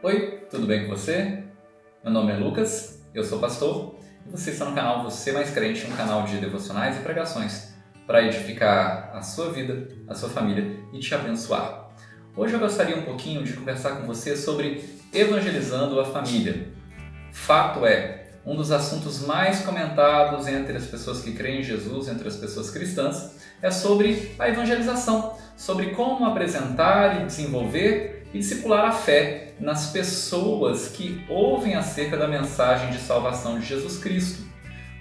Oi, tudo bem com você? Meu nome é Lucas, eu sou pastor e você está no canal Você Mais Crente, um canal de devocionais e pregações para edificar a sua vida, a sua família e te abençoar. Hoje eu gostaria um pouquinho de conversar com você sobre evangelizando a família. Fato é, um dos assuntos mais comentados entre as pessoas que creem em Jesus, entre as pessoas cristãs, é sobre a evangelização, sobre como apresentar e desenvolver e discipular a fé nas pessoas que ouvem acerca da mensagem de salvação de Jesus Cristo.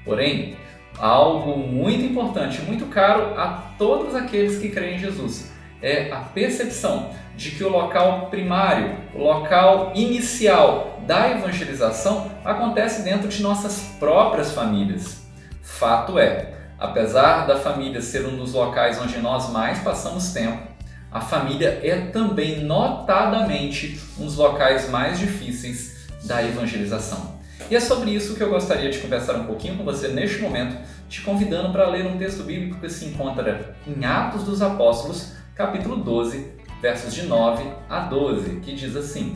Porém, algo muito importante, muito caro a todos aqueles que creem em Jesus, é a percepção de que o local primário, o local inicial da evangelização acontece dentro de nossas próprias famílias. Fato é, apesar da família ser um dos locais onde nós mais passamos tempo, a família é também notadamente um dos locais mais difíceis da evangelização. E é sobre isso que eu gostaria de conversar um pouquinho com você neste momento, te convidando para ler um texto bíblico que se encontra em Atos dos Apóstolos, capítulo 12, versos de 9 a 12, que diz assim: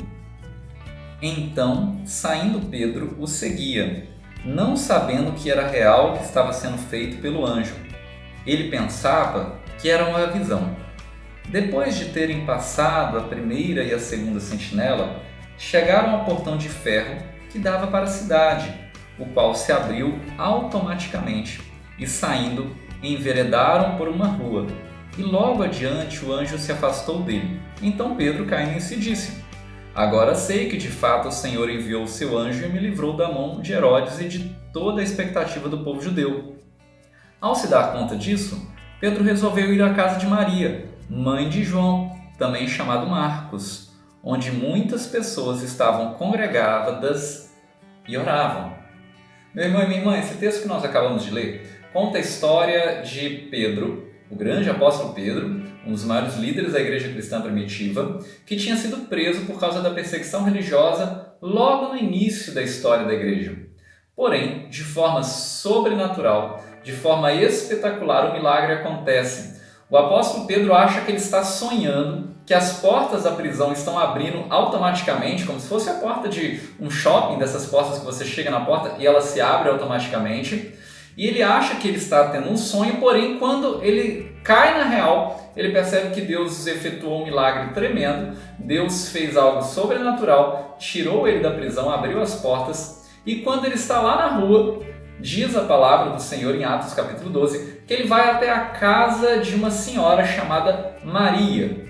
Então, saindo Pedro, o seguia, não sabendo que era real o que estava sendo feito pelo anjo. Ele pensava que era uma visão. Depois de terem passado a primeira e a segunda sentinela, chegaram ao portão de ferro que dava para a cidade, o qual se abriu automaticamente, e saindo, enveredaram por uma rua. E logo adiante o anjo se afastou dele. Então Pedro, caindo em si, disse: Agora sei que de fato o Senhor enviou o seu anjo e me livrou da mão de Herodes e de toda a expectativa do povo judeu. Ao se dar conta disso, Pedro resolveu ir à casa de Maria, mãe de João, também chamado Marcos, onde muitas pessoas estavam congregadas e oravam. Meu irmão e minha irmã, esse texto que nós acabamos de ler conta a história de Pedro, o grande apóstolo Pedro, um dos maiores líderes da igreja cristã primitiva, que tinha sido preso por causa da perseguição religiosa logo no início da história da igreja. Porém, de forma sobrenatural, de forma espetacular, o milagre acontece. O apóstolo Pedro acha que ele está sonhando, que as portas da prisão estão abrindo automaticamente, como se fosse a porta de um shopping, dessas portas que você chega na porta e ela se abre automaticamente. E ele acha que ele está tendo um sonho, porém, quando ele cai na real, ele percebe que Deus efetuou um milagre tremendo, Deus fez algo sobrenatural, tirou ele da prisão, abriu as portas, e quando ele está lá na rua, diz a palavra do Senhor em Atos capítulo 12, que ele vai até a casa de uma senhora chamada Maria,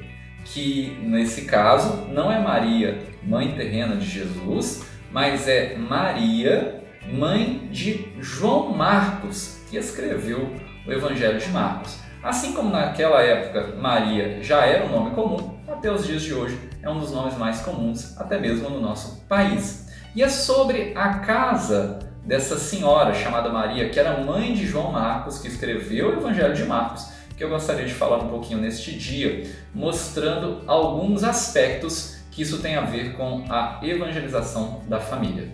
que nesse caso não é Maria, mãe terrena de Jesus, mas é Maria, mãe de João Marcos, que escreveu o Evangelho de Marcos. Assim como naquela época Maria já era um nome comum, até os dias de hoje é um dos nomes mais comuns, até mesmo no nosso país. E é sobre a casa dessa senhora chamada Maria, que era mãe de João Marcos, que escreveu o Evangelho de Marcos, que eu gostaria de falar um pouquinho neste dia, mostrando alguns aspectos que isso tem a ver com a evangelização da família.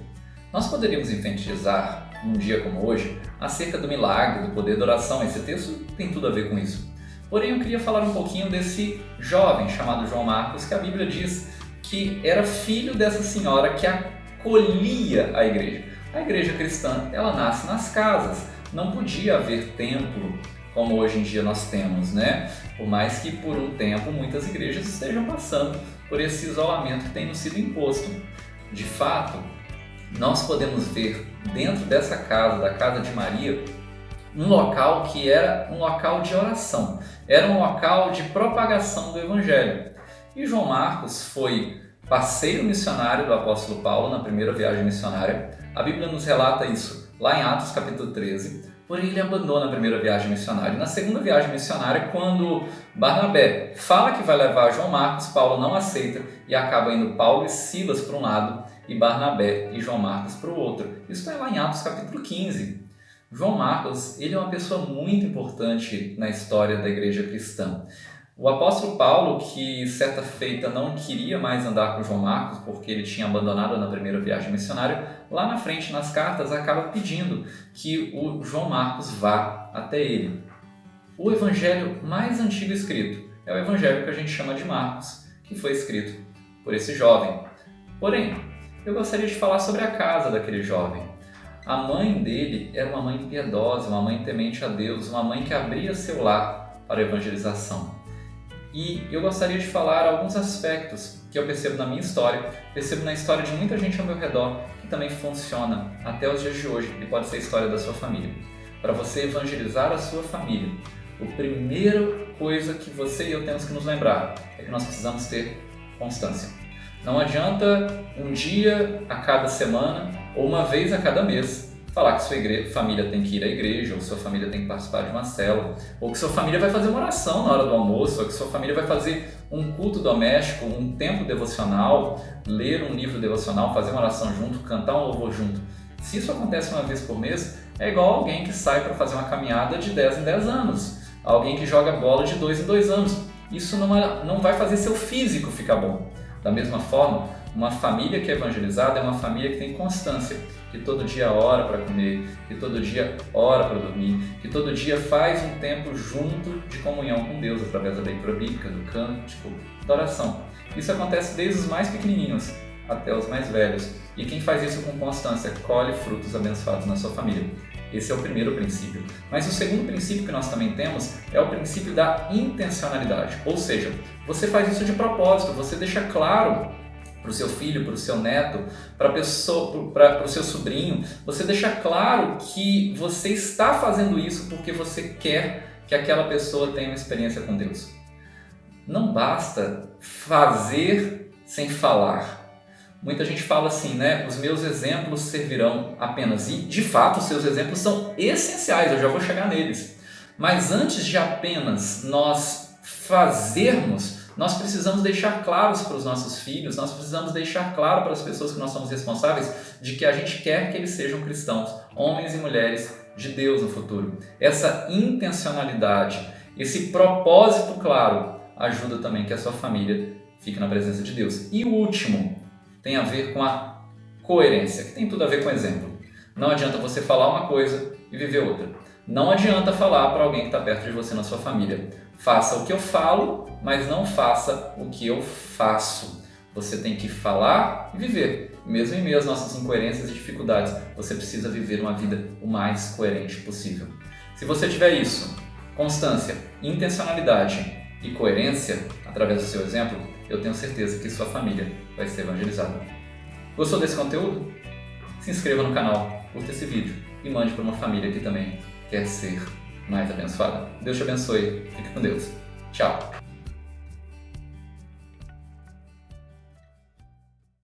Nós poderíamos enfatizar, num dia como hoje, acerca do milagre, do poder da oração. Esse texto tem tudo a ver com isso. Porém, eu queria falar um pouquinho desse jovem chamado João Marcos, que a Bíblia diz que era filho dessa senhora que acolhia a igreja. A igreja cristã, ela nasce nas casas, não podia haver templo como hoje em dia nós temos, né? Por mais que por um tempo muitas igrejas estejam passando por esse isolamento que tem nos sido imposto. De fato, nós podemos ver dentro dessa casa, da casa de Maria, um local que era um local de oração, era um local de propagação do Evangelho. E João Marcos foi parceiro missionário do apóstolo Paulo na primeira viagem missionária. A Bíblia nos relata isso lá em Atos capítulo 13, porém ele abandona a primeira viagem missionária. Na segunda viagem missionária, quando Barnabé fala que vai levar João Marcos, Paulo não aceita e acaba indo Paulo e Silas para um lado e Barnabé e João Marcos para o outro. Isso está lá em Atos capítulo 15. João Marcos, ele é uma pessoa muito importante na história da igreja cristã. O apóstolo Paulo, que certa feita não queria mais andar com João Marcos porque ele tinha abandonado na primeira viagem missionária, lá na frente nas cartas acaba pedindo que o João Marcos vá até ele. O evangelho mais antigo escrito é o evangelho que a gente chama de Marcos, que foi escrito por esse jovem. Porém, eu gostaria de falar sobre a casa daquele jovem. A mãe dele era uma mãe piedosa, uma mãe temente a Deus, uma mãe que abria seu lar para a evangelização. E eu gostaria de falar alguns aspectos que eu percebo na minha história, percebo na história de muita gente ao meu redor, que também funciona até os dias de hoje e pode ser a história da sua família. Para você evangelizar a sua família, a primeira coisa que você e eu temos que nos lembrar é que nós precisamos ter constância. Não adianta um dia a cada semana ou uma vez a cada mês falar que sua família tem que ir à igreja, ou sua família tem que participar de uma célula, ou que sua família vai fazer uma oração na hora do almoço, ou que sua família vai fazer um culto doméstico, um tempo devocional, ler um livro devocional, fazer uma oração junto, cantar um louvor junto. Se isso acontece uma vez por mês, é igual alguém que sai para fazer uma caminhada de 10 em 10 anos, alguém que joga bola de 2 em 2 anos. Isso não vai fazer seu físico ficar bom. Da mesma forma, uma família que é evangelizada é uma família que tem constância, que todo dia ora para comer, que todo dia ora para dormir, que todo dia faz um tempo junto de comunhão com Deus através da leitura bíblica, do cântico, da oração. Isso acontece desde os mais pequenininhos até os mais velhos. E quem faz isso com constância colhe frutos abençoados na sua família. Esse é o primeiro princípio. Mas o segundo princípio que nós também temos é o princípio da intencionalidade. Ou seja, você faz isso de propósito, você deixa claro para o seu filho, para o seu neto, para o seu sobrinho, você deixa claro que você está fazendo isso porque você quer que aquela pessoa tenha uma experiência com Deus. Não basta fazer sem falar. Muita gente fala assim, né? Os meus exemplos servirão apenas. E, de fato, os seus exemplos são essenciais, eu já vou chegar neles. Mas antes de apenas nós fazermos, nós precisamos deixar claros para os nossos filhos, nós precisamos deixar claro para as pessoas que nós somos responsáveis de que a gente quer que eles sejam cristãos, homens e mulheres de Deus no futuro. Essa intencionalidade, esse propósito claro, ajuda também que a sua família fique na presença de Deus. E o último tem a ver com a coerência, que tem tudo a ver com exemplo. Não adianta você falar uma coisa e viver outra. Não adianta falar para alguém que está perto de você na sua família: faça o que eu falo, mas não faça o que eu faço. Você tem que falar e viver. Mesmo em meio às nossas incoerências e dificuldades, você precisa viver uma vida o mais coerente possível. Se você tiver isso, constância, intencionalidade e coerência, através do seu exemplo, eu tenho certeza que sua família vai ser evangelizada. Gostou desse conteúdo? Se inscreva no canal, curta esse vídeo e mande para uma família que também quer ser mais abençoada. Deus te abençoe. Fique com Deus. Tchau.